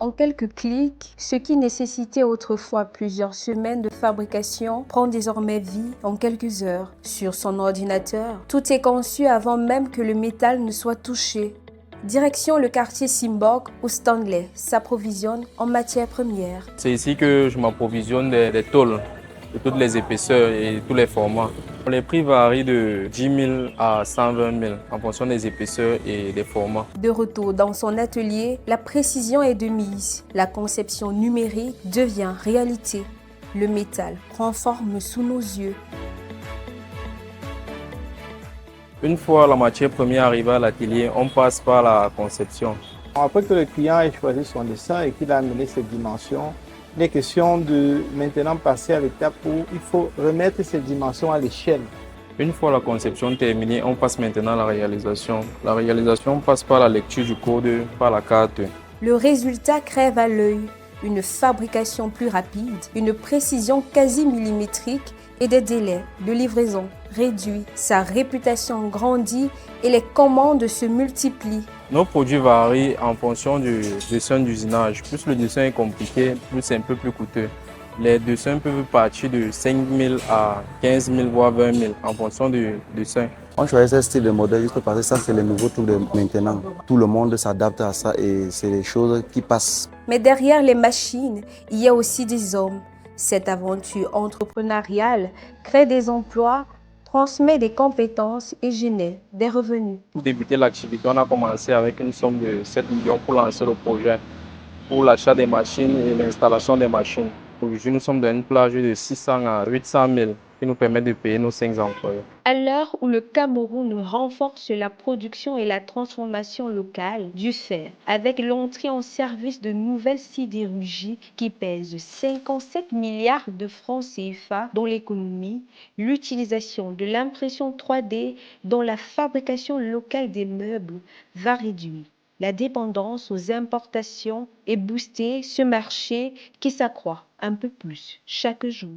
En quelques clics, ce qui nécessitait autrefois plusieurs semaines de fabrication prend désormais vie en quelques heures. Sur son ordinateur, tout est conçu avant même que le métal ne soit touché. Direction le quartier Simborg où Stanley s'approvisionne en matières premières. C'est ici que je m'approvisionne des tôles, de toutes les épaisseurs et tous les formats. Les prix varient de 10 000 à 120 000 en fonction des épaisseurs et des formats. De retour dans son atelier, la précision est de mise. La conception numérique devient réalité. Le métal prend forme sous nos yeux. Une fois la matière première arrivée à l'atelier, on passe par la conception. Après que le client ait choisi son dessin et qu'il a amené ses dimensions, il est question de maintenant passer à l'étape où il faut remettre ces dimensions à l'échelle. Une fois la conception terminée, on passe maintenant à la réalisation. La réalisation passe par la lecture du code, par la carte. Le résultat crève à l'œil. Une fabrication plus rapide, une précision quasi millimétrique et des délais de livraison réduits. Sa réputation grandit et les commandes se multiplient. Nos produits varient en fonction du dessin d'usinage. Plus le dessin est compliqué, plus c'est un peu plus coûteux. Les dessins peuvent partir de 5 000 à 15 000 voire 20 000 en fonction du dessin. On choisit ce style de modèle juste parce que ça c'est le nouveau truc de maintenant. Tout le monde s'adapte à ça et c'est des choses qui passent. Mais derrière les machines, il y a aussi des hommes. Cette aventure entrepreneuriale crée des emplois, transmet des compétences et génère des revenus. Pour débuter l'activité, on a commencé avec une somme de 7 millions pour lancer le projet, pour l'achat des machines et l'installation des machines. Aujourd'hui, nous sommes dans une plage de 600 à 800 000 qui nous permet de payer nos 5 employés. À l'heure où le Cameroun renforce la production et la transformation locale du fer, avec l'entrée en service de nouvelles sidérurgies qui pèsent 57 milliards de francs CFA dans l'économie, l'utilisation de l'impression 3D dans la fabrication locale des meubles va réduire la dépendance aux importations et booster ce marché qui s'accroît un peu plus chaque jour.